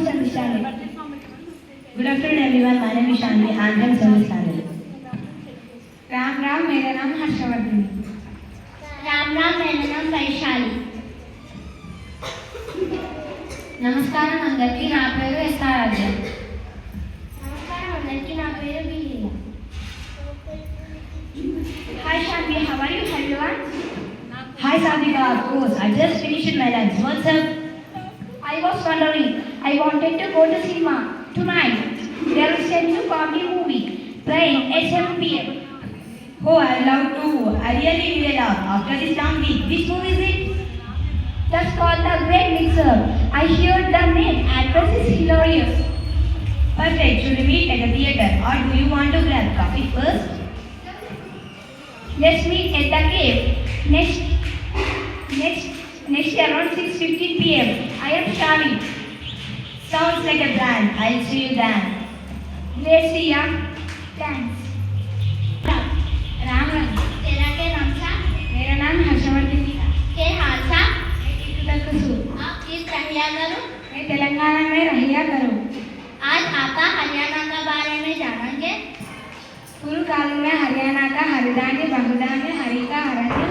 Service Channel. Good afternoon everyone, my name is Shanvi, I am from Service Channel. Ram Ram, मेरा नाम हर्षवर्धन। राम राम, मेरा नाम वैशाली। నమస్కారం అందరికీ, నా పేరు ఎస్ఆరాధ్య. నమస్కారం అందరికీ, నా పేరు బిలీలా. Hi Shanvi, how are you everyone? Hi Sadhika, of course, I just finished my lunch. What's up? I was wondering, I wanted to go to cinema tonight. There is a new comedy movie playing at 7 p.m. Oh, I love to. I really need a laugh after this long week. Which movie is it? That's called The Great Mixer. I heard the main actress is hilarious. Perfect, should we meet at the theatre or do you want to grab coffee first? Let's meet at the cave next around 6:15 p.m. I am starving. Sounds like a plan. I'll see you then. Let's see ya. Thanks. Ram Ram, तेरा क्या नाम था? मेरा नाम हर्षवर्धन है। के हाल था? मैं किस रहिया करूं? तेलंगाना में रहिया करूं। आज आपका हरियाणा के बारे में जानेंगे। पूर्व काल में हरियाणा का हरिधान्य बहुधान्य हरि का अरण्य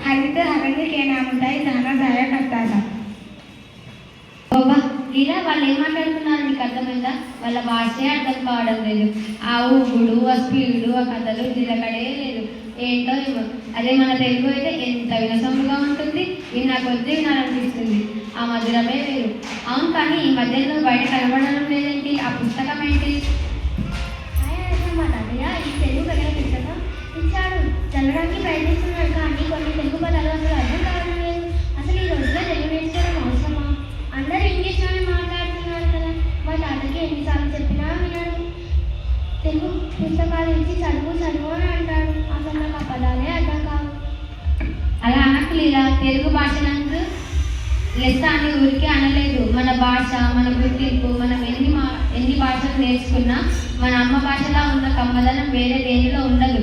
हरित अरण्य के नाम से जाना जाया करता था। బాబా ఇలా వాళ్ళు ఏం మాట్లాడుతున్నారు నీకు అర్థమైందా? వాళ్ళ భాషే అర్థం కావడం లేదు. ఆ ఊగుడు, ఆ స్పీడు, ఆ కథలు నిలకడే లేదు. ఏంటో ఏమో. అదే మన తెలుగు అయితే ఎంత వినసొంపుగా ఉంటుంది, విన్నా కొద్దీ వినాలనిపిస్తుంది. ఆ మధురమే వేరు. అవును, కానీ ఈ మధ్యలో బయట కనబడడం లేదేంటి? ఆ పుస్తకం ఏంటి? మా తాతయ్య ఈ తెలుగు పదాల పుస్తకం ఇచ్చాడు. చదవడానికి ప్రయత్నిస్తున్నాడు, కానీ కొన్ని తెలుగు పదాలు అసలు అర్థం కావడం లేదు. అసలు ఈ రోజుల్లో తెలుగు నేర్చుకోవడం అవసరమా? అందరూ ఇంగ్లీష్లోనే మాట్లాడుతున్నారు కదా. మా తాతకి ఎన్నిసార్లు చెప్పినా వినడు. తెలుగు పుస్తకాలు ఇచ్చి చదువు చదువు అని అంటాడు. అసలు నాకు ఆ పదాలే అర్థం కావు. అలా అనకు లీలా. తెలుగు భాషనందు లెస్స అని ఊరికే అనలేదు. మన భాష, మన గుర్తింపు, మనం ఎన్ని భాషలు నేర్చుకున్నా మన అమ్మ భాషలా ఉన్న కమ్మదనం వేరే దేనిలో ఉండదు.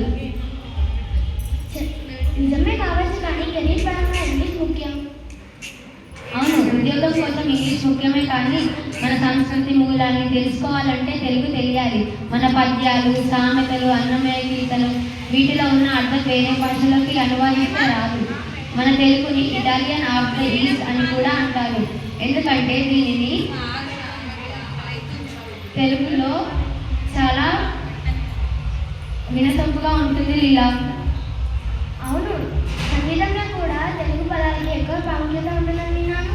నిజమే కావచ్చు, కానీ కెరీర్ పరంగా ఇంగ్లీష్ ముఖ్యం. అవును, ఉద్యోగం కోసం ఇంగ్లీష్ ముఖ్యమే, కానీ మన సంస్కృతి మూలాన్ని తెలుసుకోవాలంటే తెలుగు తెలియాలి. మన పద్యాలు, సామెతలు, అన్నమయ్య గీతలు, వీటిలో ఉన్న అర్థం వేరే భాషలోకి అనువాదిస్తే రాదు. మన తెలుగుని ఇటాలియన్ ఆఫ్ ద ఈస్ట్ అని కూడా అంటారు. ఎందుకంటే దీనిని తెలుగులో చాలా వినసొంపుగా ఉంటుంది లీలా. అవును, సంగీతంలో కూడా తెలుగు పదాలకి ఎక్కువ ప్రాముఖ్యత ఉంటుందని విన్నాను.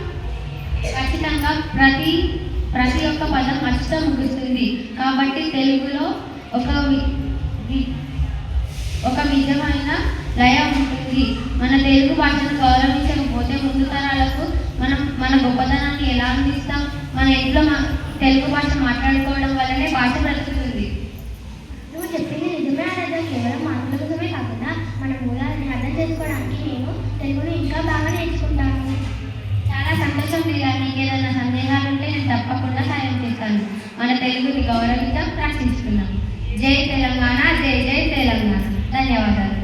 ఖచ్చితంగా ప్రతి ఒక్క పదం అచ్చుతో ముగుస్తుంది. కాబట్టి తెలుగులో ఒక విధమైన లయ ఉంటుంది. మన తెలుగు భాషను గౌరవించకపోతే ముందు తరాలకు మన గొప్పతనాన్ని ఎలా అందిస్తాం? మన ఇంట్లో తెలుగు భాష మాట్లాడుకోవడం వల్లనే భాష బ్రతుకుతుంది. నువ్వు చెప్పింది నిజమే అనేది కేవలం మాటల కోసమే కాకుండా మన మూలాలను అర్థం చేసుకోవడానికి నేను తెలుగును ఇంకా బాగా నేర్చుకుంటాను. చాలా సంతోషం లీలా. నీకు ఏదైనా సందేహాలు ఉంటే నేను తప్పకుండా సాయం చేస్తాను. మన తెలుగుని గౌరవించడం ప్రార్థిస్తున్నాం. జై తెలంగాణ, జై జై తెలంగాణ. ధన్యవాదాలు.